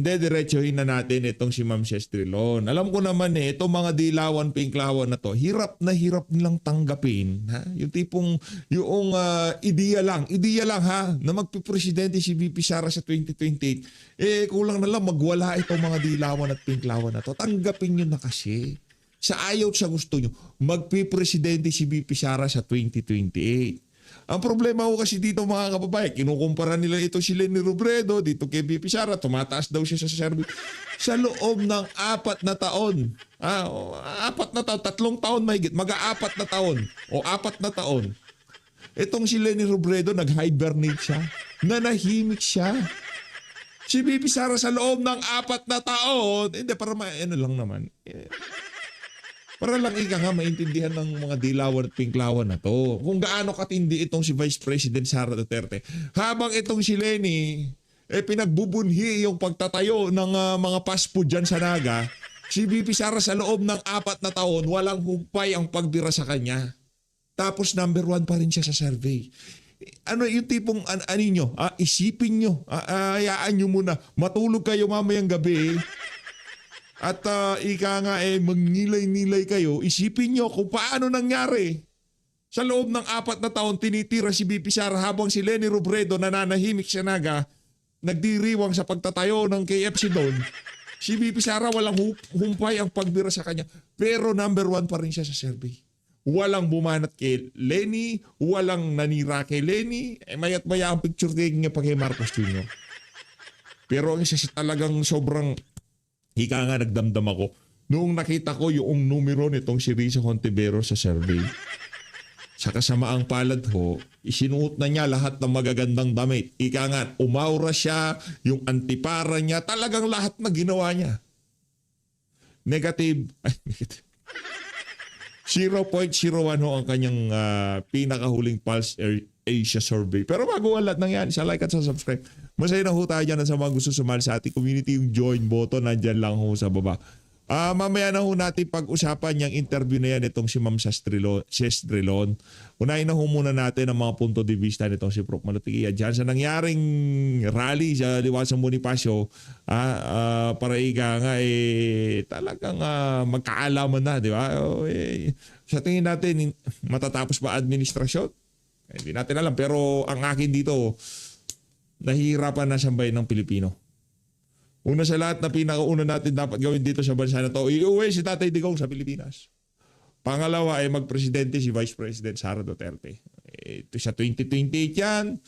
Hindi, diretsuhin na natin itong si Ma'am Shestrilon. Alam ko naman itong mga dilawan, pinklawan na to, hirap nilang tanggapin. Ha? Yung tipong, yung ideya lang ha, na magpipresidente si VP Sara sa 2028, kulang na lang magwala itong mga dilawan at pinklawan na to. Tanggapin nyo na kasi. Sa ayaw sa gusto nyo, magpipresidente si VP Sara sa 2028. Ang problema ko kasi dito mga kababayan, kinukumpara nila ito si Leni Robredo, dito kay VP Sara, tumataas daw siya sa service. Sa loob ng 4 na taon, 4 na taon, 3 taon mahigit, mag-4 na taon, o 4 na taon. Itong si Leni Robredo, nag-hibernate siya, nanahimik siya. Si VP Sara sa loob ng 4 na taon, hindi, para ano lang naman, para lang maintindihan ng mga dilawan at pinklawan na to. Kung gaano katindi itong si Vice President Sara Duterte. Habang itong si Leni, pinagbubunhi yung pagtatayo ng mga fast food dyan sa Naga, si VP Sara sa loob ng 4 na taon, walang humpay ang pagbira sa kanya. Tapos number 1 pa rin siya sa survey. Ano yung tipong nyo? Isipin nyo. Hayaan nyo muna. Matulog kayo mamayang gabi. At ika nga magnilay-nilay kayo, isipin nyo kung paano nangyari. Sa loob ng 4 na taon, tinitira si VP Sara habang si Leni Robredo nananahimik siya Naga, nagdiriwang sa pagtatayo ng KFC doon. Si VP Sara walang humpay ang pagbira sa kanya. Pero number 1 pa rin siya sa survey. Walang bumanat kay Leni, walang nanira kay Leni, mayat maya ang picture taking niya pa kay Marcos Jr. Pero ang isa talagang sobrang hika nga nagdamdam ako noong nakita ko yung numero nitong si Risa Hontivero sa survey. Sa kasamaang palad ho, isinuot na niya lahat ng magagandang damit. Ika nga, umaura siya, yung antipara niya, talagang lahat na ginawa niya. Negative. 0.01 ho ang kanyang pinakahuling Pulse Asia survey. Pero bago ang lahat ng yan, isa like at sa subscribe. Masaya na ho tayo dyan sa mga gusto sumali sa ating community. Yung join button, nandyan lang ho sa baba. Mamaya na ho natin pag-usapan yung interview na yan itong si Ma'am Shestrilon. Unahin na ho muna natin ang mga punto de vista nitong si Prof. Malutikia dyan sa nangyaring rally sa Liwasang Bonifacio. Para ika nga talagang magkaalaman na, di ba? Sa tingin natin, matatapos ba administrasyon? Hindi natin alam. Pero ang akin dito, nahihirapan na siyang ng Pilipino. Una sa lahat na pinakauna natin dapat gawin dito sa bansa na to, iuwi si Tatay Digong sa Pilipinas. Pangalawa ay magpresidente si Vice President Sara Duterte. Ito sa 2028 yan,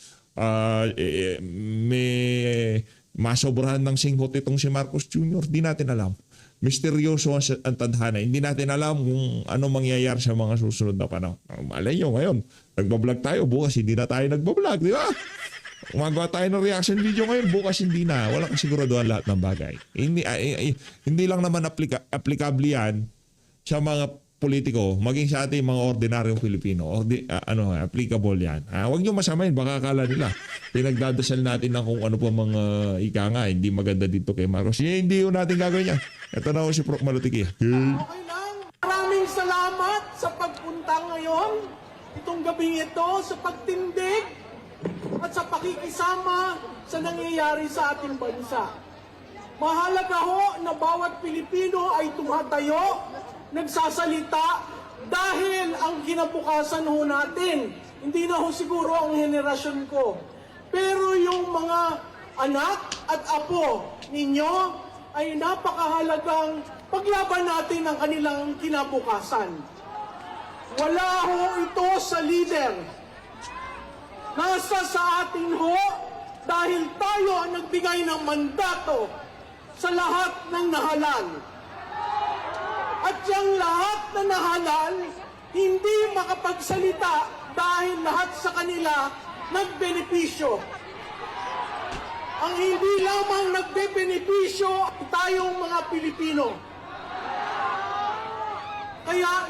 may masobrahan ng singhot itong si Marcos Jr. Di natin alam. Misteryoso ang tadhana. Hindi natin alam kung ano mangyayari sa mga susunod na panahon. Malay nyo ngayon, nagbablog tayo, bukas hindi na tayo nagbablog, di ba? Umagawa tayo ng reaction video ngayon, bukas hindi na. Walang kasiguraduhan lahat ng bagay. Hindi lang naman applicable yan sa mga politiko, maging sa ating mga ordinaryong Pilipino. Applicable yan. Huwag nyo masamayin, baka akala nila. Pinagdadasal natin na kung ano pa mga ika nga, hindi maganda dito kay Marcos. Hindi yun natin gagawin yan. Ito na ho si Prof. Malutikia. Okay lang. Maraming salamat sa pagpunta ngayon. Itong gabing ito sa pagtindig at sa pakikisama sa nangyayari sa ating bansa. Mahalaga ho na bawat Pilipino ay tumatayo, nagsasalita dahil ang kinabukasan ho natin, hindi na ho siguro ang henerasyon ko, pero yung mga anak at apo ninyo ay napakahalagang paglaban natin ang kanilang kinabukasan. Wala ho ito sa leader. Nasa sa atin ho dahil tayo ang nagbigay ng mandato sa lahat ng nahalal. At yung lahat na nahalal, hindi makapagsalita dahil lahat sa kanila nagbenepisyo. Ang hindi lamang nagbebenepisyo tayong mga Pilipino. Kaya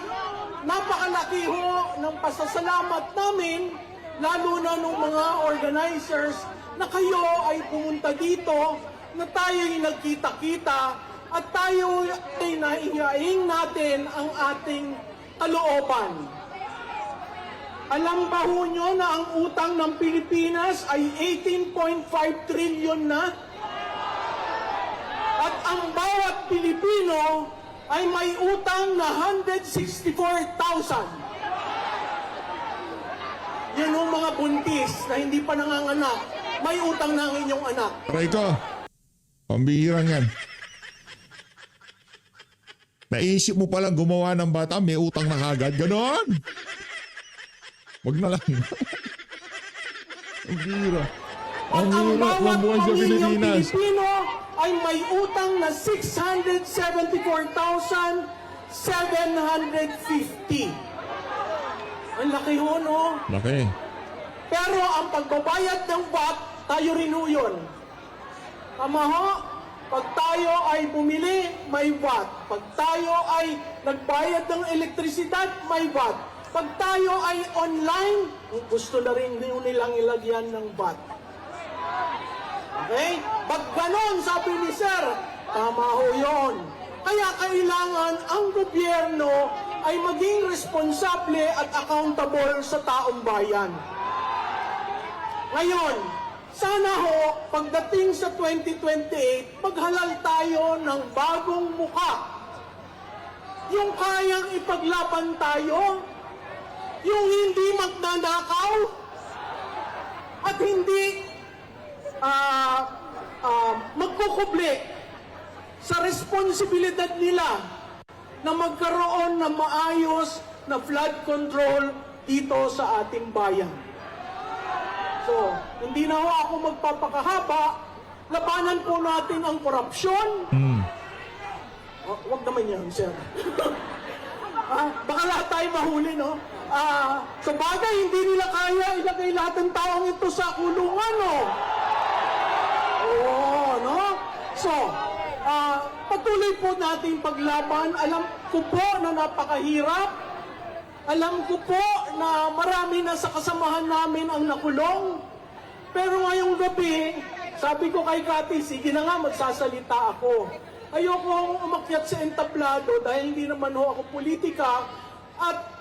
napakalaki ho ng pasasalamat namin, lalo na ng mga organizers, na kayo ay pumunta dito, na tayo'y nagkita-kita, at tayo ay naihaing natin ang ating kalooban. Alam ba ho nyo na ang utang ng Pilipinas ay 18.5 trillion na? ang bawat Pilipino ay may utang na 164,000. Yan ang mga buntis na hindi pa nanganganak. May utang na ang inyong anak. Aray ko. Pambihirang yan. Naisip mo palang gumawa ng bata, may utang na kagad. Ganon. Wag na lang. Ang bihira. At Ang ang hirap ng bawat buhay sa pamilyang Pilipinas. Pilipino ay may utang na 674,750. Ang laki ho, no? Laki. Pero ang pagbabayad ng VAT, tayo rin ho yun. Tama ho? Pag tayo ay bumili, may VAT. Pag tayo ay nagbayad ng elektrisidad, may VAT. Pag tayo ay online, gusto na rin nilang ilagyan ng VAT. Okay? Pag ganon, sabi ni Sir, tama ho yun. Kaya kailangan ang gobyerno ay maging responsable at accountable sa taong bayan. Ngayon, sana ho, pagdating sa 2028, maghalal tayo ng bagong muka. Yung kayang ipaglaban tayo, yung hindi magnanakaw, at hindi magkukubli sa responsibilidad nila na magkaroon ng maayos na flood control dito sa ating bayan. So, hindi na ho ako magpapakahaba. Labanan po natin ang korupsyon. Wag naman yan, sir. Baka lahat tayo mahuli, no? Sa bagay, hindi nila kaya ilagay lahat ng taong ito sa kulungan, no? Oo, no? So, patuloy po natin paglaban. Alam ko po na napakahirap. Alam ko po na marami na sa kasamahan namin ang nakulong. Pero ngayong gabi, sabi ko kay Cathy, sige na nga, magsasalita ako. Ayoko umakyat sa entablado dahil hindi naman ho ako politika at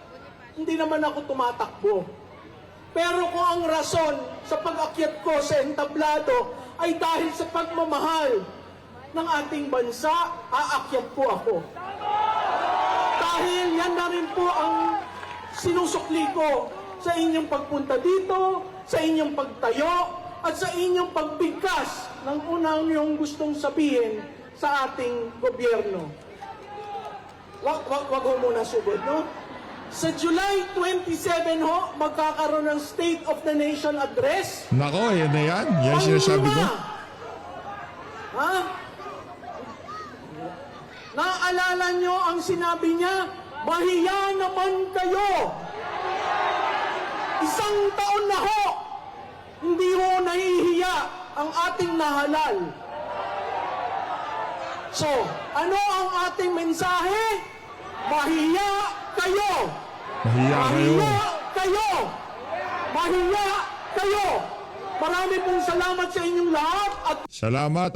hindi naman ako tumatakbo. Pero kung ang rason sa pag-akyat ko sa entablado ay dahil sa pagmamahal ng ating bansa, aakyat po ako. Dahil yan na rin po ang sinusukli ko sa inyong pagpunta dito, sa inyong pagtayo, at sa inyong pagbigkas ng unang yung gustong sabihin sa ating gobyerno. Wag ho muna sugod, no? Sa July 27 ho, magkakaroon ng State of the Nation Address. Nako, yan na yan. Yan sinasabi ko. Ha? Naalala nyo ang sinabi niya, mahiya naman kayo. Isang taon na ho, hindi ho nahihiya ang ating nahalal. So, ano ang ating mensahe? Mahiya kayo. Mahiya kayo. Mahiya kayo. Mahiya kayo. Marami pong salamat sa inyong lahat at Salamat,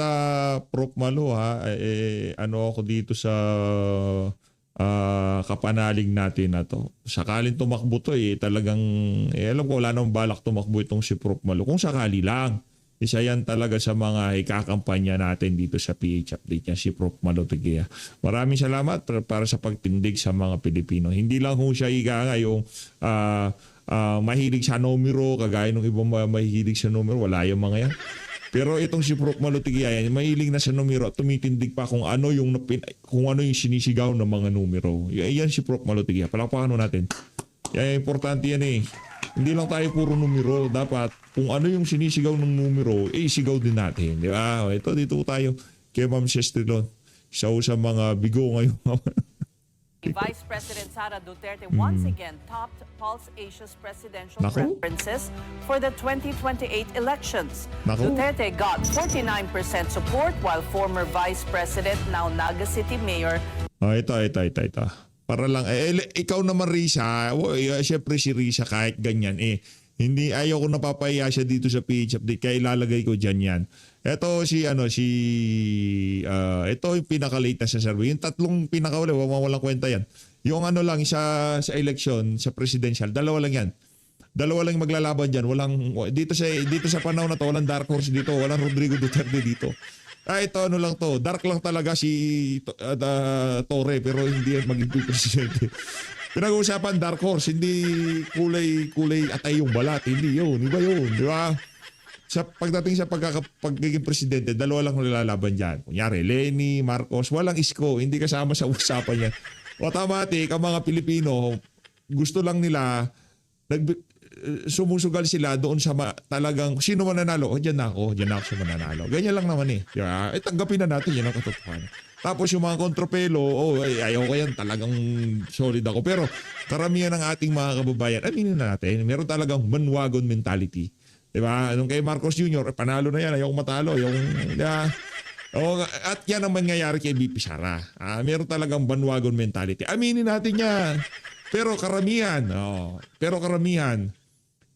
Prof. Malu, ha. Ano ako dito sa kapanalig natin na to. Sakaling tumakbo to, talagang, alam ko wala nang balak tumakbo itong si Prof. Malu. Kung sakali lang, isa yan talaga sa mga ikakampanya natin dito sa PH Update niya, si Prof. Malu Tigea. Maraming salamat para sa pagtindig sa mga Pilipino. Hindi lang kung siya yung mahilig sa numero, kagaya ng ibang mahilig sa numero, wala yung mga yan. Pero itong si Prof. Malu Tigea, mahilig na sa numero at tumitindig pa kung ano yung sinisigaw ng mga numero. Yan si Prof. Malu Tigea. Palakpakan natin. Yan, importante yan eh. Hindi lang tayo puro numero. Dapat kung ano yung sinisigaw ng numero, sigaw din natin. Di ba? Ito, dito tayo kay Ma'am Sestrilon. Isa sa mga bigo ngayon. Vice President Sara Duterte once again topped Pulse Asia's presidential Nako. preferences for the 2028 elections. Nako. Duterte got 49% support while former Vice President, now Naga City Mayor, Ito. Para lang, ikaw naman Risa, syempre si Risa kahit ganyan hindi ayaw ko napapahiya siya dito sa PH Update kaya ilalagay ko dyan yan. Ito ito yung pinaka-late na sa survey. Yung tatlong pinaka-uli, walang kwenta yan. Yung lang sa election, sa presidential, dalawa lang yan. Dalawa lang yung maglalaban dyan. Dito sa panahon na to, walang dark horse dito, walang Rodrigo Duterte dito. Ito ano lang to, dark lang talaga si Torre pero hindi yan maging presidente. Pinag-uusapan dark horse, hindi kulay atay yung balat, hindi yun, iba yun, di ba? Sa pagdating sa pagiging presidente, dalawa lang nilalaban diyan. Kunyari, Lenny, Marcos, walang isko, hindi kasama sa usapan yan. Automatic, ang mga Pilipino, gusto lang nila sumusugal sila doon sa talagang sino mananalo, diyan ako sa mananalo. Ganyan lang naman eh. Di ba? Tanggapin na natin yan ang katotohanan. Tapos yung mga kontropelo, ayaw ko yan, talagang solid ako. Pero karamihan ng ating mga kababayan, aminin na natin, meron talagang bandwagon mentality. Diba? Nung kay Marcos Jr., panalo na yan, ayaw matalo. Diba? At yan ang mangyayari kay BP Sara. Meron talagang bandwagon mentality. Aminin natin yan. Pero karamihan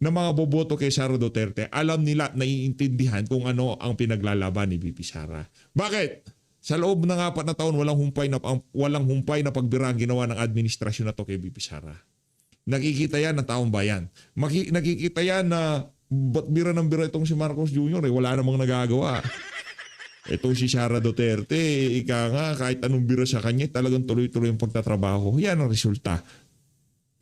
ng mga boboto kay Sara Duterte, alam nila, naiintindihan kung ano ang pinaglalaban ni BP Sara. Bakit? Sa loob ng 4 na taon, walang humpay na pagbirang ginawa ng administrasyon na to kay BP Sara. Nakikita yan ng taong bayan. Nakikita yan na ba't bira ng bira itong si Marcos Jr. Wala namang nagagawa. Itong si Sara Duterte, kahit anong bira sa kanya, talagang tuloy-tuloy yung pagtatrabaho. Yan ang resulta.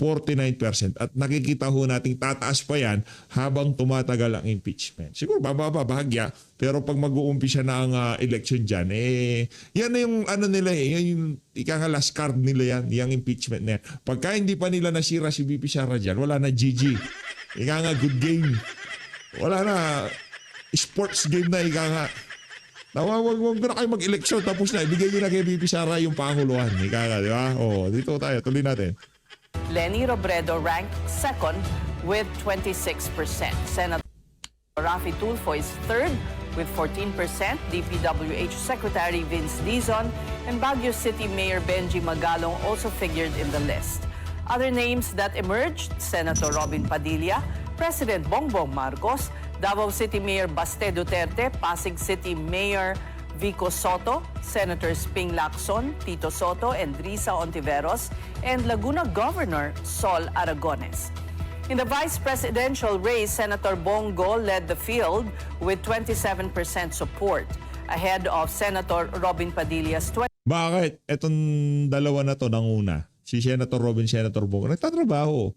49%. At nakikita ho nating tataas pa yan habang tumatagal ang impeachment. Siguro bababa bahagya, pero pag mag-uumpisa na ang election dyan, yan na yung nila yan yung last card nila yan, yung impeachment na yan. Pagka hindi pa nila nasira si BP Sara dyan, wala na GG. Good game. Wala na. Sports game na Wag na kayo mag-eleksyon tapos na ibigay nyo na kay BP Sara yung panguluhan. Di ba? Dito tayo. Tuloy natin. Leni Robredo ranked second with 26%. Senator Raffy Tulfo is third with 14%. DPWH Secretary Vince Dizon and Baguio City Mayor Benji Magalong also figured in the list. Other names that emerged, Senator Robin Padilla, President Bongbong Marcos, Davao City Mayor Baste Duterte, Pasig City Mayor Vico Soto, Senators Ping Lacson, Tito Soto, and Risa Ontiveros, and Laguna Governor Sol Aragones. In the vice presidential race, Senator Bongo led the field with 27% support, ahead of Senator Robin Padilla's Bakit? Etong dalawa na to nanguna. Si Senator Robin, Senator Bongo, nagtatrabaho.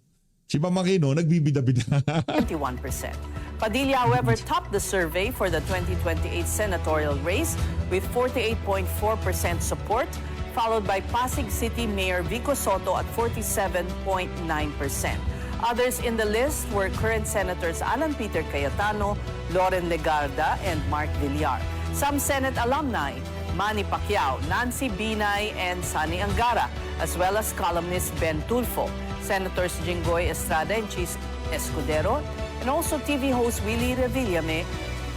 Si Pamakino, nagbibida-bida. 21%. Padilla, however, topped the survey for the 2028 senatorial race with 48.4% support, followed by Pasig City Mayor Vico Soto at 47.9%. Others in the list were current Senators Alan Peter Cayetano, Loren Legarda, and Mark Villar. Some Senate alumni, Manny Pacquiao, Nancy Binay, and Sani Angara, as well as columnist Ben Tulfo, Senators Jinggoy Estrada and Chis Escudero, and also TV host Willie Revillame,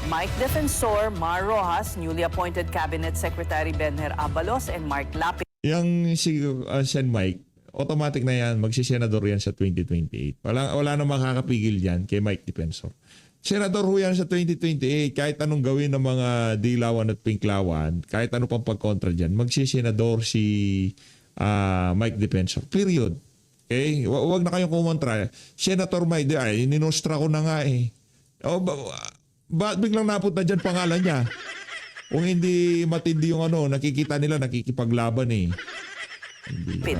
Mike Defensor, Mar Rojas, newly appointed Cabinet Secretary Benher Abalos, and Mark Lapid. Yang si Sen Mike, automatic na yan, magsisenador yan sa 2028. Wala na makakapigil yan kay Mike Defensor. Senador ho yan sa 2028, kahit anong gawin ng mga dilawan at pinklawan, kahit ano pang pagkontra dyan, magsisenador si Mike Defensor. Period. Okay? Huwag na kayong kumontra. Senator Mike, ninostra ko na nga eh. Ba't biglang napunta dyan pangalan niya? Kung hindi matindi yung nakikita nila, nakikipaglaban eh. Hindi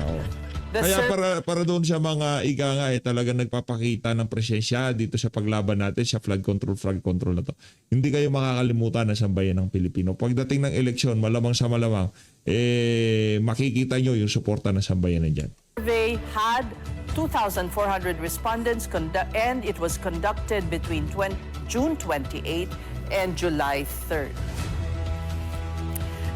Kaya para doon sa mga talagang nagpapakita ng presensya dito sa paglaban natin sa flood control na to. Hindi kayo makakalimutan na sambayan ng Pilipino. Pagdating ng eleksyon, malamang sa malamang, makikita nyo yung suporta ng sambayan na dyan. Survey had 2,400 respondents and it was conducted between June 28 and July 3rd.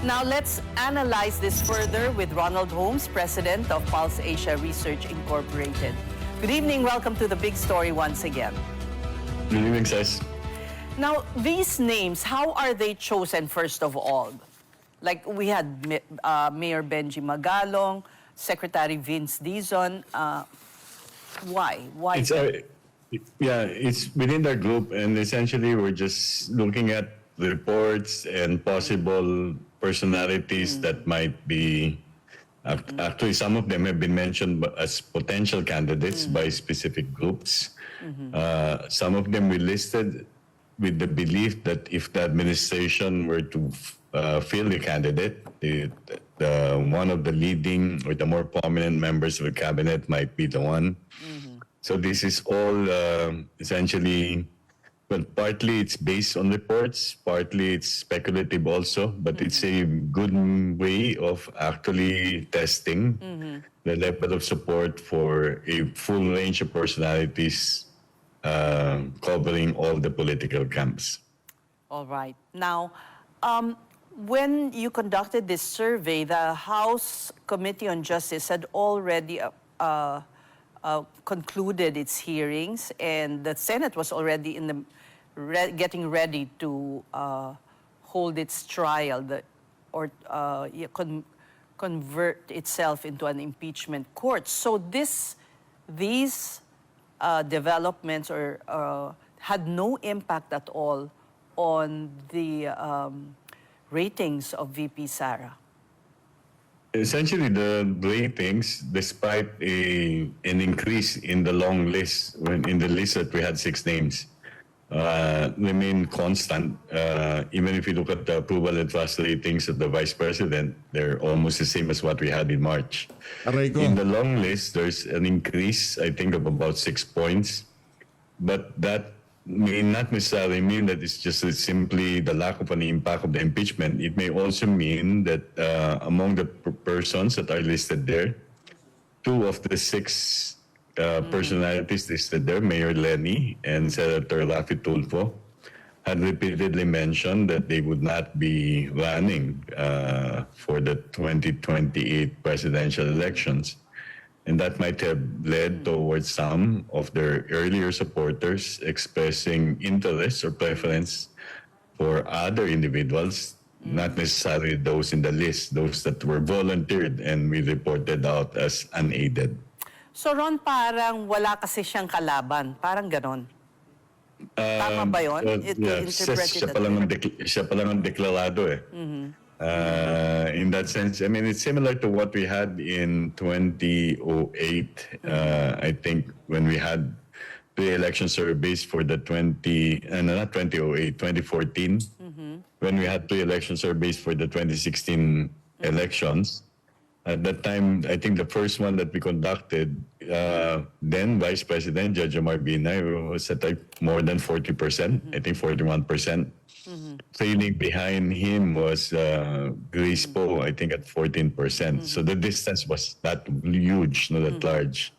Now let's analyze this further with Ronald Holmes, President of Pulse Asia Research Incorporated. Good evening. Welcome to The Big Story once again. Good evening, Sis. Now, these names, how are they chosen first of all? Like we had Mayor Benji Magalong, Secretary Vince Dizon. Why? Why? It's within our group, and essentially we're just looking at the reports and possible personalities that might be. Actually, some of them have been mentioned as potential candidates by specific groups. Some of them we listed with the belief that if the administration were to field a candidate. The one of the leading or the more prominent members of the cabinet might be the one. So this is all essentially, well, partly it's based on reports, partly it's speculative also, but it's a good way of actually testing the level of support for a full range of personalities covering all the political camps. All right. Now, when you conducted this survey, the House Committee on Justice had already concluded its hearings, and the Senate was already in the getting ready to hold its trial, convert itself into an impeachment court. So these developments had no impact at all on the ratings of VP Sara. Essentially, the ratings, despite an increase in the long list, in the list that we had 6 names, remain constant. Even if you look at the approval and trust ratings of the Vice President, they're almost the same as what we had in March. Aray ko. In the long list, there's an increase, I think, of about 6 points. But that may not necessarily mean that it's just simply the lack of an impact of the impeachment. It may also mean that among the persons that are listed there, 2 of the 6 personalities listed there, Mayor Lenny and Senator Rafi Tulfo, had repeatedly mentioned that they would not be running for the 2028 presidential elections. And that might have led towards some of their earlier supporters expressing interest or preference for other individuals, not necessarily those in the list, those that were volunteered and we reported out as unaided. So Ron, parang wala kasi siyang kalaban. Parang ganon. Tama ba yun? Siya pa lang ang deklarado eh. In that sense, I mean, it's similar to what we had in 2008. I think when we had pre-election surveys for the 2014, when we had pre-election surveys for the 2016 elections. At that time, I think the first one that we conducted, then Vice President Judge Omar Binay was at like more than 40%, I think 41%. Trailing behind him was Grace Poe, I think at 14%. So the distance was not huge, not that large.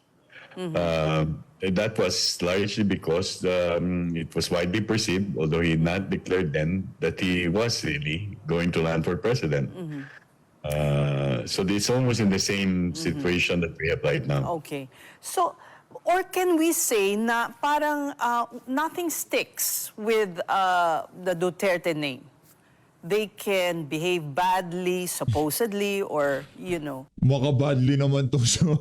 That was largely because it was widely perceived, although he had not declared then, that he was really going to run for president. So it's almost in the same situation that we have right now. Okay. So, or can we say na parang nothing sticks with the Duterte name? They can behave badly, supposedly, or, you know. Makabadly naman to. So.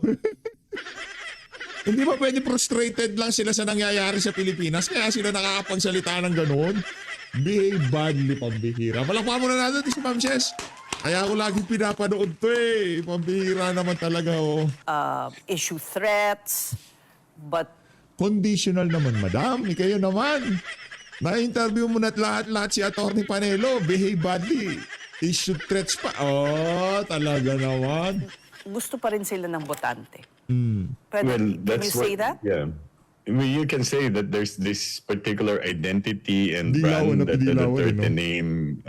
Hindi ba pwede frustrated lang sila sa nangyayari sa Pilipinas? Kaya sila nakakapagsalita ng ganun? Behave badly, pambihira. Palakpakan mo na natin si Ma'am Shes. Kaya ako lagi pinapanood to eh. Pambihira naman talaga oh. Issue threats, but... Conditional naman, madam. Kayo naman. Na-interview mo na't lahat-lahat si Atty. Panelo. Behave badly. Issue threats pa. Oh, talaga naman. Gusto pa rin sila ng botante. Pwede, Well, can you say that? Yeah. I mean, you can say that there's this particular identity and Dilawan brand that the dilawan, Duterte no? name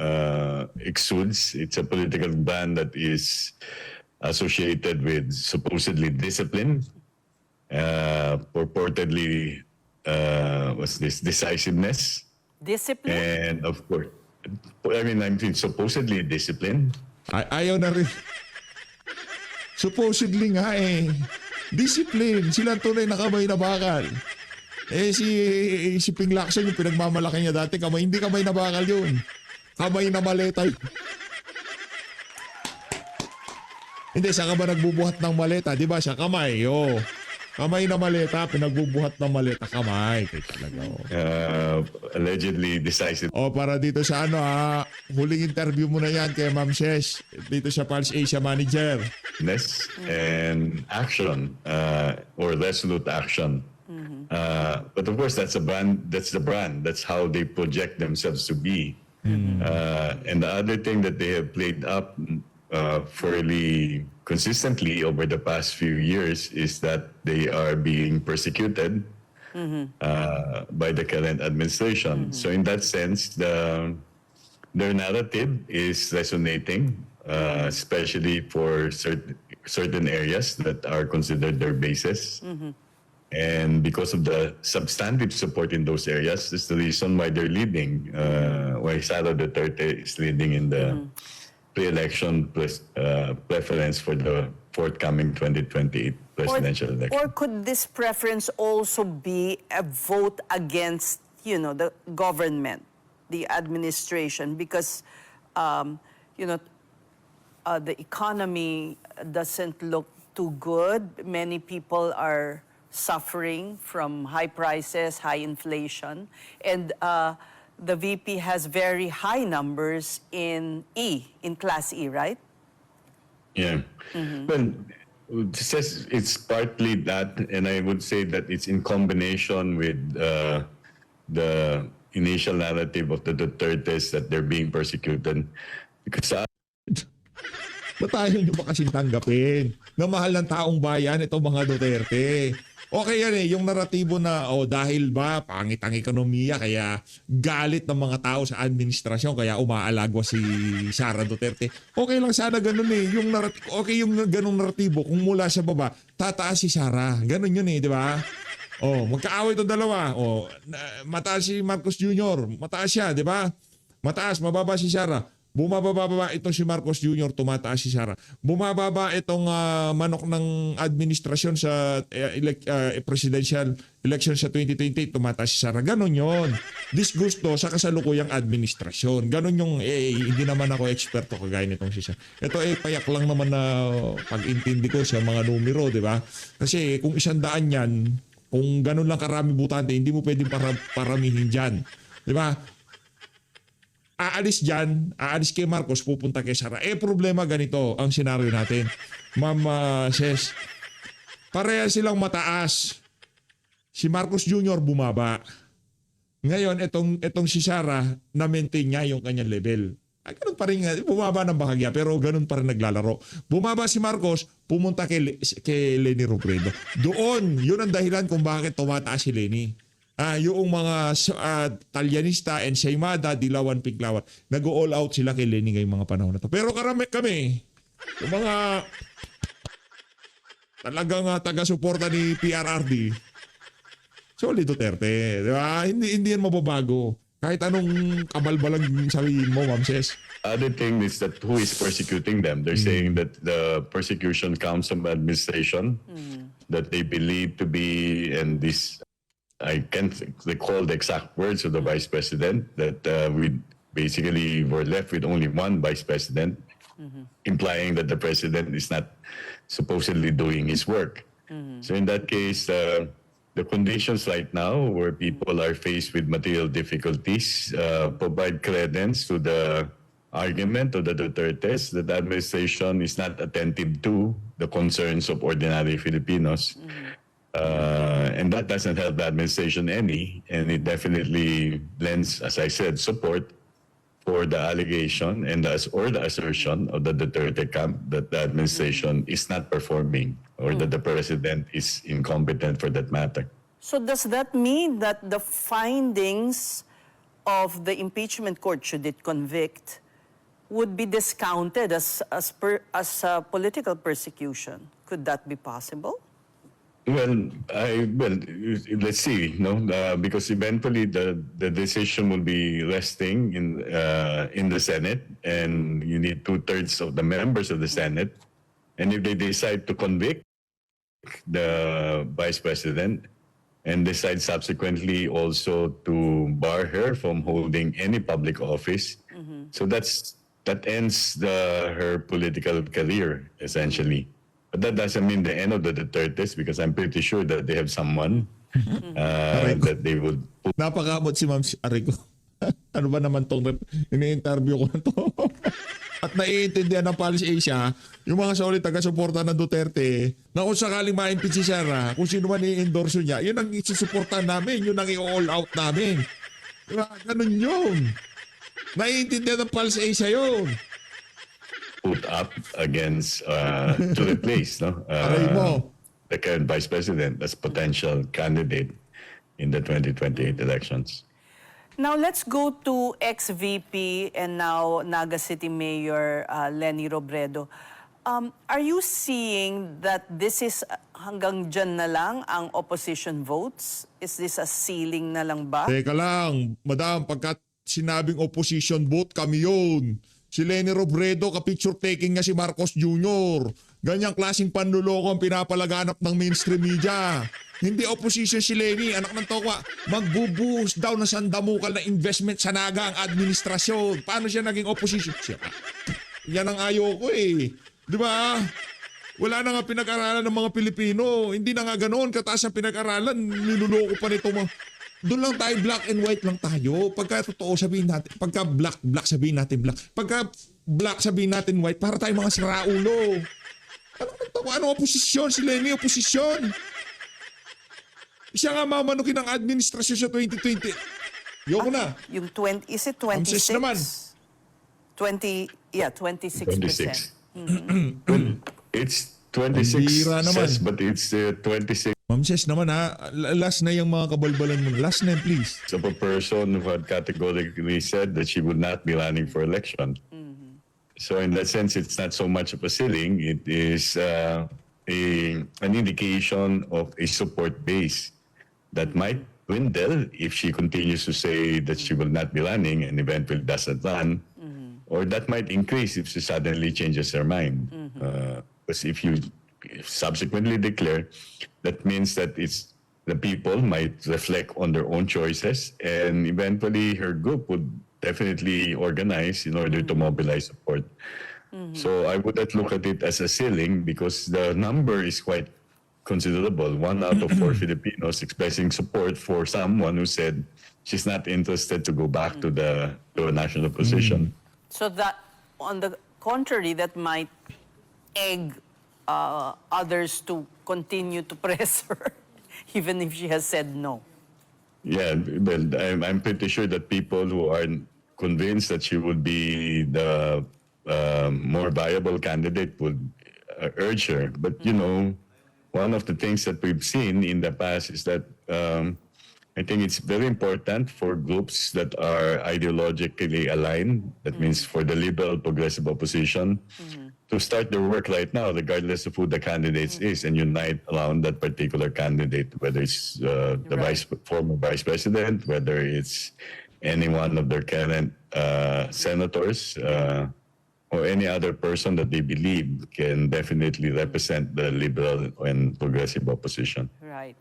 exudes. It's a political brand that is associated with supposedly discipline, purportedly what's this, decisiveness, Discipline? and of course, I mean supposedly discipline. Ayaw na rin. Supposedly nga eh. Discipline. Sila tunay na kamay na bakal. Eh si Ping Lacson yung pinagmamalaki niya dati. Hindi kamay na bakal yun. Kamay na maleta yun. Hindi, siya ka ba nagbubuhat ng maleta? Di ba siya kamay? Oh. Kamay na maleta, pinagbubuhat ng maleta, kamay. Kaya talaga, oh. Allegedly decisive. Para dito sa huling interview mo na yan kay Ma'am Shesh. Dito sa Pulse Asia Manager. And action, or resolute action. But of course, that's the brand. That's how they project themselves to be. And the other thing that they have played up fairly consistently over the past few years is that they are being persecuted by the current administration. So in that sense, their narrative is resonating, especially for certain areas that are considered their bases. And because of the substantive support in those areas, that's the reason why they're leading, why Sara Duterte is leading in the pre-election preference for the forthcoming 2028 presidential election. Or could this preference also be a vote against, the government, the administration? Because, the economy doesn't look too good. Many people are suffering from high prices, high inflation, and the VP has very high numbers in Class E, right? Yeah. Well, it's partly that, and I would say that it's in combination with the initial narrative of the Dutertes that they're being persecuted. Because Ba't tayo nyo ba kasing tanggapin na mahal ng taong bayan itong mga Duterte? Okay yan yung naratibo na dahil ba pangit ang ekonomiya kaya galit ng mga tao sa administrasyon kaya umaalagwa si Sara Duterte. Okay lang sana ganun yung okay yung ganung naratibo kung mula sa baba tataas si Sara. Ganun yun di ba? Magkaaway itong dalawa. Mataas si Marcos Jr. Mataas siya, di ba? Mataas, mababa si Sara. Bumababa itong si Marcos Jr., tumataas si Sara. Bumababa itong manok ng administrasyon sa presidential election sa 2020, tumataas si Sara. Ganon yon. Disgusto sa kasalukuyang administrasyon. Ganon yung, hindi naman ako eksperto kagaya nitong si Sara. Ito payak lang naman na pag-intindi ko sa mga numero, di ba? Kasi kung 100 yan, kung ganon lang karami butante, hindi mo pwedeng paramihin dyan. Di ba? Aalis kay Marcos, pupunta kay Sara. Problema ganito ang senaryo natin. Ma'am Ses, pareha silang mataas. Si Marcos Jr. bumaba. Ngayon, itong si Sara, na-maintain niya yung kanyang level. Ganun pa rin, bumaba ng bahagya, pero ganun pa rin naglalaro. Bumaba si Marcos, pumunta kay Leni Robredo. Doon, yun ang dahilan kung bakit tumataas si Leni. Yung mga Talyanista, Ensaymada, Dilawan, Pinklawan, nag-all out sila kay Leni ngayong mga panahon na to. Pero kami, yung mga talagang taga-suporta ni PRRD, solid Duterte. Di ba? Hindi yan mababago. Kahit anong kabalbalang sabihin mo, Ma'am Ses. other thing is that who is persecuting them? They're saying that the persecution comes from administration that they believe to be, and this I can't recall the exact words of the vice president, that we basically were left with only one vice president, implying that the president is not supposedly doing his work. So in that case, the conditions right now where people are faced with material difficulties provide credence to the argument of the Dutertes that the administration is not attentive to the concerns of ordinary Filipinos. And that doesn't help the administration any, and it definitely lends, as I said, support for the allegation and the assertion of the Duterte camp that the administration is not performing or that the president is incompetent for that matter. So does that mean that the findings of the impeachment court, should it convict, would be discounted as political persecution? Could that be possible? Well, let's see, because eventually the decision will be resting in the Senate, and you need 2/3 of the members of the Senate, and if they decide to convict the vice president and decide subsequently also to bar her from holding any public office, so that ends her political career essentially. But that doesn't mean the end of the Dutertes, because I'm pretty sure that they have someone that they would put. Napakamot si Ma'am Arico. Ano ba naman tong ini-interview ko na to? At naiintindihan ng Pulse Asia, yung mga solid taga-suporta ng Duterte, na kung sakaling ma-impeach si Sara, kung sino man i-endorse niya, yun ang isusuportahan namin, yun ang i-all out namin. Diba? Ganun yun. Naiintindihan ng Pulse Asia yun. Put up against to replace Aray mo. the current vice president as potential candidate in the 2028 elections. Now let's go to ex-VP and now Naga City Mayor Leni Robredo. Are you seeing that this is hanggang dyan na lang ang opposition votes? Is this a ceiling na lang ba? Teka lang, madam, pagka sinabing opposition vote, kami yun. Si Leni Robredo, ka-picture taking niya si Marcos Jr. Ganyang klaseng panluloko ang pinapalaganap ng mainstream media. Hindi opposition si Leni, anak ng tokwa. Magbubuhos daw ng sandamukal na investment sa naga ang administrasyon. Paano siya naging opposition? Siya. Yan ang ayoko eh. Di ba? Wala na nga pinag-aralan ng mga Pilipino. Hindi na nga ganoon kataas ang pinag-aralan. Niluloko pa nito mga... Doon lang tayo, black and white lang tayo. Pagka totoo sabihin natin, pagka black sabihin natin black. Pagka black sabihin natin white, para tayo mga siraulo. Anong oposisyon? Si Leni oposisyon. Siya nga mamanukin ng administrasyon sa 2020. Yoko na. Yung 20, is it 26? Amses naman. 26%. 26. Well, it's 26 bira naman. says, but it's 26 Ma'am Ses naman ha, last na yung mga kabalbalan mo. Last na please. of a person who had categorically said that she would not be running for election. So in that sense, it's not so much of a ceiling. It is an indication of a support base that might dwindle if she continues to say that she will not be running and eventually doesn't run, or that might increase if she suddenly changes her mind. Because if you subsequently declare, that means that it's the people might reflect on their own choices, and eventually her group would definitely organize in order to mobilize support. So I wouldn't look at it as a ceiling because the number is quite considerable. 1 out of 4 Filipinos expressing support for someone who said she's not interested to go back to a national position. So that, on the contrary, that might egg others to continue to press her, even if she has said no. Yeah, well, I'm pretty sure that people who are convinced that she would be the more viable candidate would urge her. But, you know, one of the things that we've seen in the past is that I think it's very important for groups that are ideologically aligned, that means for the liberal progressive opposition, to start their work right now, regardless of who the candidates is, and unite around that particular candidate, whether it's the former vice president, whether it's any one of their current senators, or any other person that they believe can definitely represent the liberal and progressive opposition. Right.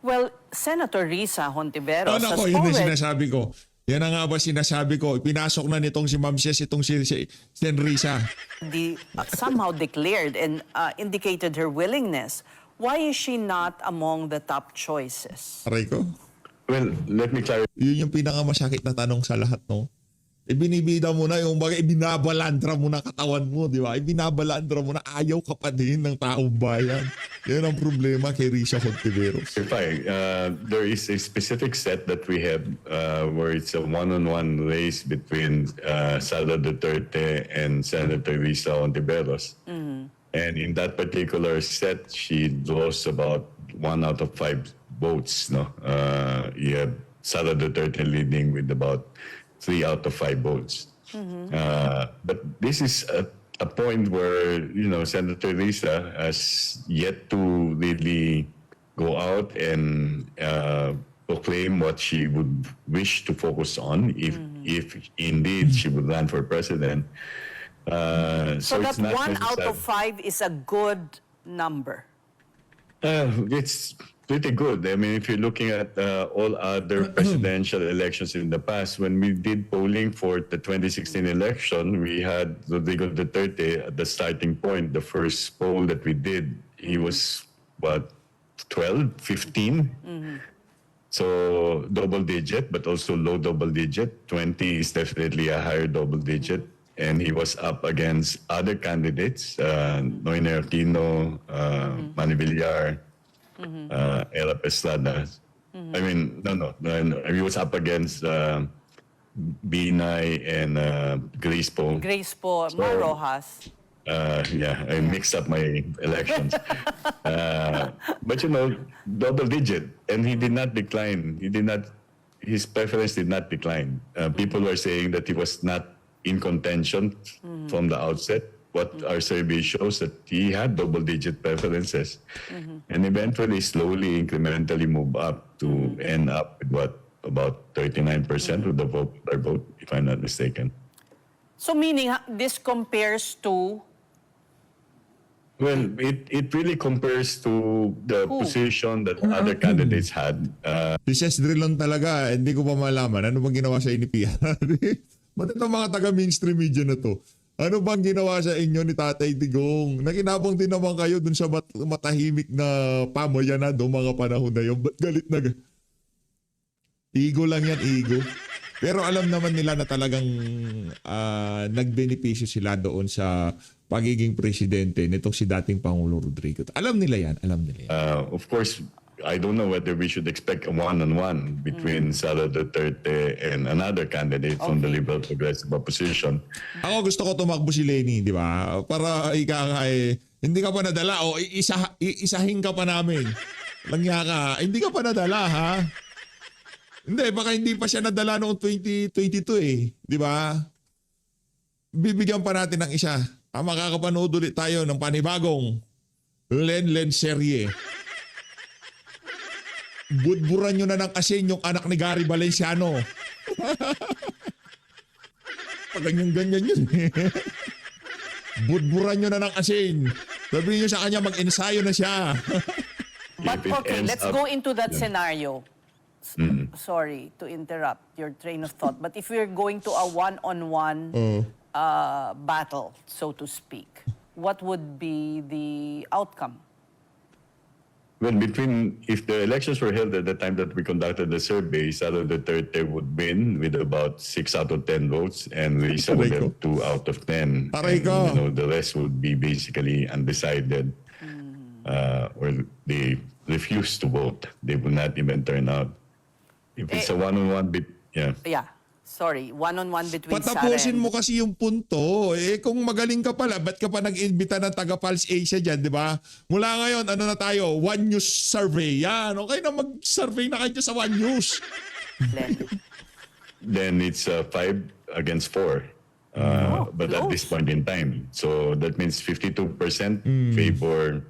Well, Senator Risa Hontiveros has Nako, yun ang already... sinasabi ko. Yan ang nga ba sinasabi ko. Pinasok na nitong si Ma'am Ses, itong si Sen Risa. somehow declared and indicated her willingness. Why is she not among the top choices? Aray ko. Well, let me clarify. Yun yung pinakamasakit na tanong sa lahat, no? Ibinibida mo na yung bagay, ibinabalandra mo na katawan mo, di ba? Ibinabalandra mo na ayaw ka pa din ng taong bayan. Yan ang problema kay Risa Hontiveros. There is a specific set that we have where it's a one-on-one race between Sara Duterte and Senator Risa Hontiveros. And in that particular set, she draws about 1 out of 5 votes. No, you have Sara Duterte leading with about 3 out of 5 votes. But this is a point where, you know, Senator Risa has yet to really go out and proclaim what she would wish to focus on if indeed she would run for president. So that it's not 1 out necessary. of 5 is a good number. It's pretty good. I mean, if you're looking at all other presidential elections in the past, when we did polling for the 2016 election, we had Rodrigo Duterte at the starting point. The first poll that we did, he was, what, 12, 15? So double digit, but also low double digit. 20 is definitely a higher double digit. And he was up against other candidates, Noyne Aquino, Manny Villar, Ella Estrada. I mean, no. He was up against Binay and Grace Poe. Grace po, Mar Rojas. Yeah, I mixed up my elections. But double digit, and he did not decline. His preference did not decline. People were saying that he was not in contention from the outset. What our survey shows that he had double digit preferences, and eventually, slowly, incrementally move up to end up with about 39% of the popular vote, if I'm not mistaken. So meaning, this compares to Well, it really compares to the position that other candidates had. Si Ses Drilon talaga, hindi ko pa malaman. Ano bang ginawa sa inyo ni PR? Ba't itong mga taga-mainstream media na to? Ano bang ginawa sa inyo ni Tatay Digong? Nakinabang din naman kayo dun sa matahimik na pamayanado mga panahon na yun. Ba't galit na Ego lang yan, ego. Pero alam naman nila na talagang nagbenepisyo sila doon sa pagiging presidente nitong si dating Pangulo Rodrigo. Alam nila yan, alam nila yan. Of course, I don't know whether we should expect a one-on-one between Sara Duterte and another candidate from the Liberal Progressive Opposition. Ako gusto ko tumakbo si Lenny, di ba? Para hindi ka pa nadala o isahin ka pa namin. Langya ka, hindi ka pa nadala ha? Hindi, baka hindi pa siya nadala noong 2022 di ba? Bibigyan pa natin ng isa. Makakapanood ulit tayo ng panibagong Len serye. Budburan nyo na ng asin yung anak ni Gary Valenciano. Ganyan yun. Budburan nyo na ng asin. Sabihin nyo sa kanya mag-ensayo na siya. But If it okay, ends let's up- go into that scenario. Sorry to interrupt your train of thought, but if we're going to a one-on-one battle, so to speak, what would be the outcome? Well, if the elections were held at the time that we conducted the survey, Sara Duterte would win with about 6 out of 10 votes, and Risa would Aray ko. have 2 out of 10. Aray And, ko. the rest would be basically undecided, or they refuse to vote. They will not even turn out. If it's a one-on-one, yeah. Yeah, sorry, one-on-one between Patapusin Sara mo kasi yung punto. Kung magaling ka pala, ba't ka pa nag-imbita ng taga-Pulse Asia dyan, di ba? Mula ngayon, ano na tayo? One News survey. Yan. Okay na mag-survey na kayo sa One News. Len. Then it's 5 against 4. But at this point in time, so that means 52% favor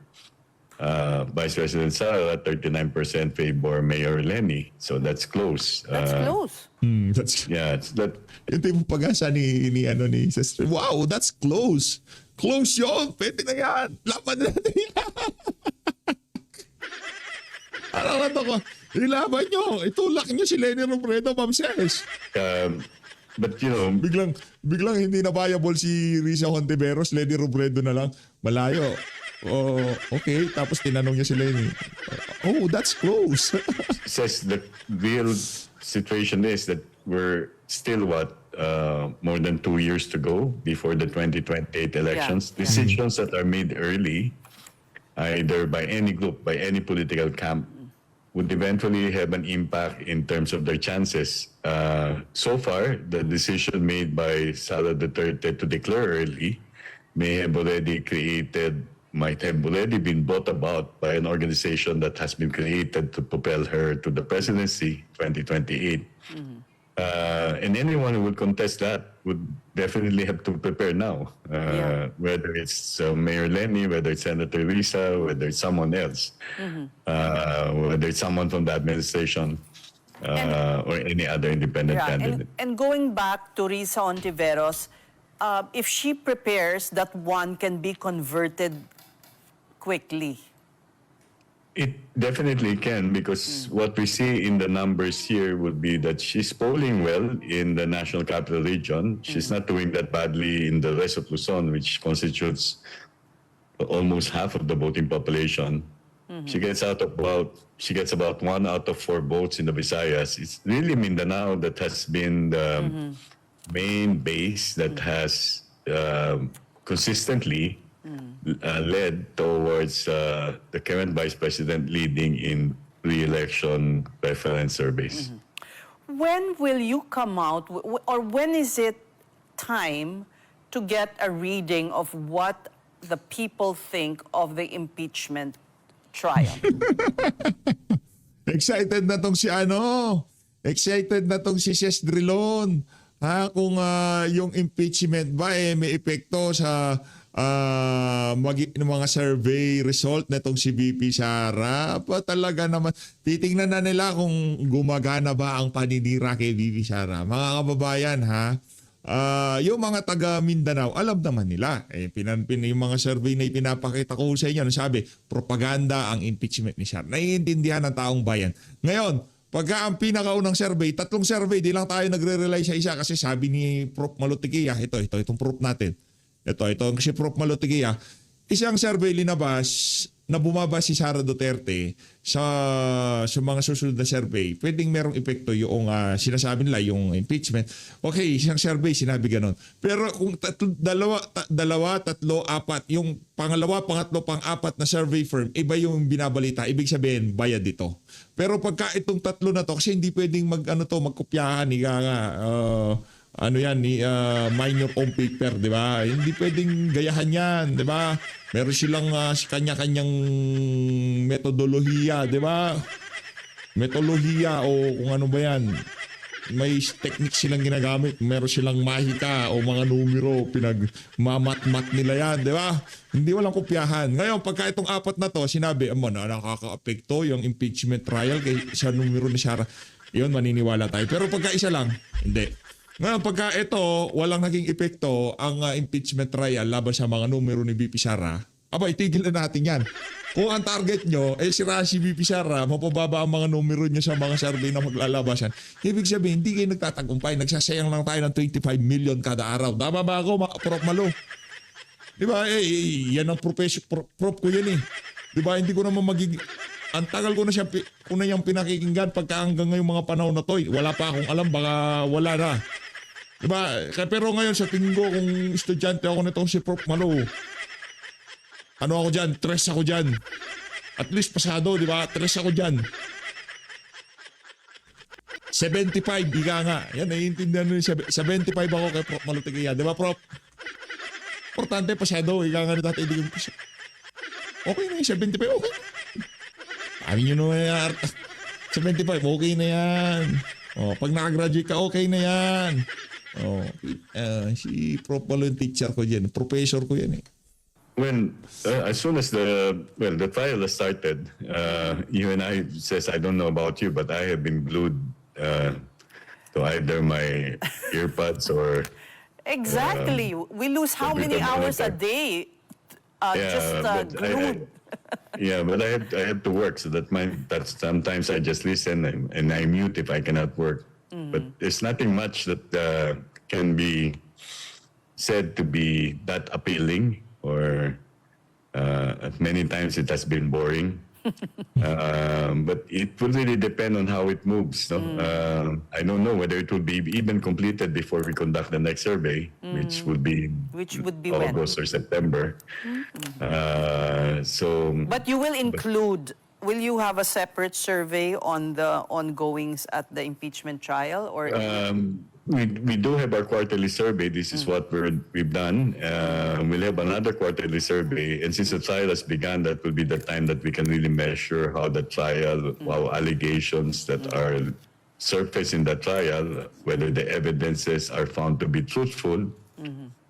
Vice President Sara, 39% favor Mayor Lenny. So that's close. That's close. That's, Yeah, it's that. yung tipo pag-asa ni Sister. Wow, that's close. Close yun. Pwede na yan. Laban natin yan. Parang nato ko. Ilaban nyo. Itulak nyo si Lenny Robredo, Ma'am Ses. But Biglang hindi na viable si Risa Hontiveros, Lenny Robredo na lang. Malayo. Oh, okay. Tapos tinanong niya si Lenny. Oh, that's close. says the real situation is that we're still more than 2 years to go before the 2028 elections. Yeah. Decisions that are made early, either by any group, by any political camp, would eventually have an impact in terms of their chances. So far, the decision made by Sara Duterte to declare early might have already been brought about by an organization that has been created to propel her to the presidency 2028. And anyone who would contest that would definitely have to prepare now, whether it's Mayor Lenny, whether it's Senator Risa, whether it's someone else, whether it's someone from the administration, or any other independent candidate. And going back to Risa Hontiveros, if she prepares that one can be converted quickly. It definitely can, because what we see in the numbers here would be that she's polling well in the National Capital Region. She's not doing that badly in the rest of Luzon, which constitutes almost half of the voting population. She gets about 1 out of 4 votes in the Visayas. It's really Mindanao that has been the main base that has consistently led towards the current vice president leading in re-election preference surveys. When will you come out, or when is it time to get a reading of what the people think of the impeachment trial? Excited na tong si Excited na tong si Ses Drilon. Kung yung impeachment ba may epekto sa mga survey result na itong si VP Sara. Talaga naman, titingnan na nila kung gumagana ba ang paninira kay VP Sara. Mga kababayan yung mga taga Mindanao, alam naman nila. Yung mga survey na ipinapakita ko sa inyo, sabi, propaganda ang impeachment ni Sara. Naiintindihan ng taong bayan. Ngayon, pagka ang pinakaunang survey, 3 survey, di lang tayo nagre-rely sa isa kasi sabi ni Prof. Malutiquia, itong proof natin. Ito si Prof. Malutiquia, isang survey linabas na bumaba si Sara Duterte sa mga susunod na survey. Pwedeng merong epekto yung sinasabi nila, yung impeachment. Okay, isang survey, sinabi ganon. Pero kung dalawa, 3, 4, yung pangalawa, pangatlo, pang-4 na survey firm, iba yung binabalita. Ibig sabihin, bayad dito. Pero pagka itong 3 na to, kasi hindi pwedeng magkopyahan, mine your own paper, di ba? Hindi pwedeng gayahan yan, di ba? Meron silang kanya-kanyang metodolohiya, di ba? Metodolohiya o kung ano ba yan. May technique silang ginagamit. Meron silang mahika o mga numero. Pinagmamat-mat nila yan, di ba? Hindi walang kopyahan. Ngayon, pagka itong 4 na to, sinabi, nakaka-apekto yung impeachment trial sa numero ni Sara. Yun, maniniwala tayo. Pero pagka isa lang, hindi. Ngayon, pagka ito, walang naging epekto ang impeachment trial laban sa mga numero ni VP Sara, itigil na natin yan. Kung ang target nyo, si VP Sara, mapababa ang mga numero nyo sa mga survey na maglalabasan, ibig sabihin, hindi kayo nagtatagumpay. Nagsasayang lang tayo ng 25 million kada araw. Tama ba ako, Prof. Malo? Di ba? Yan ang prof ko yan eh. Di ba? Hindi ko naman ang tagal ko na yung pinakikinggan pagka hanggang ngayong mga panahon na to. Wala pa akong alam, baka wala na. Diba? Pero ngayon sa tingin ko kung estudyante ako nitong si Prof. Malo, ako dyan? 3 ako dyan. At least pasado, diba? 3 ako dyan. 75, ika nga. Yan, naiintindihan nyo 75 ako kay Prof. Malutiquia. Diba, Prof? Importante, pasado. Ika nga na tatay. Okay na yung 75, okay. Sabi nyo naman yan. 75, okay na yan. Pag nakagraduate ka, okay na yan. Si Prof. Malo yung teacher ko dyan. Professor ko yan eh. When as soon as the trial has started, you and I says, I don't know about you, but I have been glued to either my earbuds or Exactly. We lose how many hours a day glued? But I have to work, so that's sometimes I just listen and I mute if I cannot work. But there's nothing much that can be said to be that appealing, or at many times it has been boring. But it will really depend on how it moves. No? I don't know whether it will be even completed before we conduct the next survey, which would be August when? or September. But you will include. Will you have a separate survey on the ongoings at the impeachment trial, or? We do have our quarterly survey. This is what we've done. We'll have another quarterly survey. And since the trial has begun, that will be the time that we can really measure how the trial, how allegations that are surfaced in the trial, whether the evidences are found to be truthful,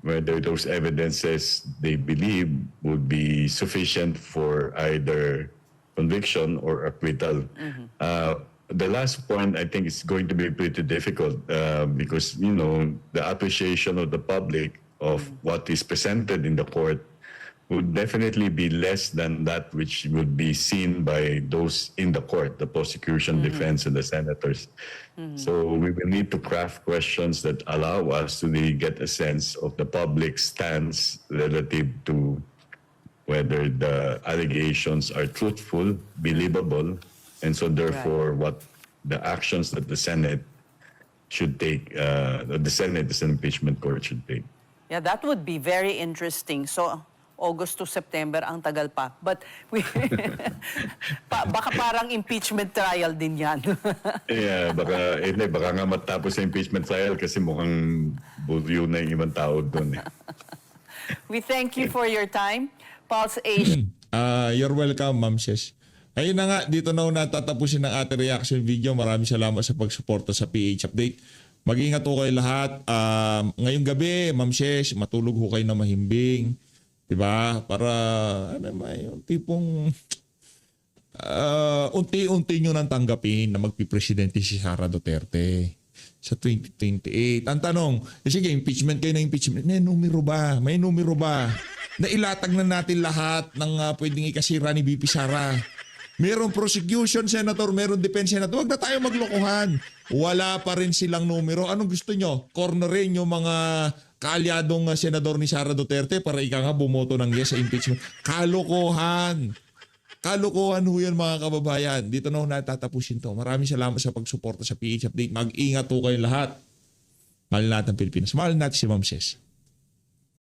whether those evidences they believe would be sufficient for either conviction or acquittal. The last point, I think, is going to be pretty difficult because, the appreciation of the public of what is presented in the court would definitely be less than that which would be seen by those in the court, the prosecution, defense, and the senators. So we will need to craft questions that allow us to really get a sense of the public's stance relative to whether the allegations are truthful, believable, and so therefore what the actions that the Senate should take, the Senate as an impeachment court should take. Yeah, that would be very interesting. So August to September, ang tagal pa. But baka parang impeachment trial din yan. Yeah, baka nga matapos sa impeachment trial kasi mukhang buryo na yung ibang tao doon. We thank you for your time. Pulse Asia. You're welcome, Ma'am Shesh. Ayun na nga, dito na natatapusin ang ating reaction video. Maraming salamat sa pagsuporta sa PH Update. Mag-ingat ho kayo lahat. Ngayong gabi, Ma'am Shesh, matulog ho kayo na mahimbing. Diba? Para, yung tipong unti-unti nyo nang tanggapin na magpipresidente si Sara Duterte sa 2028. Ang tanong, sige, impeachment kayo na impeachment. May numero ba? May numero ba? Nailatag na natin lahat ng pwedeng ikasira ni VP Sara. Merong prosecution, Senator, merong defense, Senator. Huwag na tayo maglokohan. Wala pa rin silang numero. Anong gusto nyo? Cornerin yung mga kaalyadong senador ni Sara Duterte para ika nga bumoto ng yes sa impeachment. Kalokohan. Kalokohan ho yan, mga kababayan. Dito na ho natatapusin to. Maraming salamat sa pagsuporta sa PH Update. Mag-ingat ho kayo lahat. Mahal natin ang Pilipinas. Mahal natin si Ma'am Ses.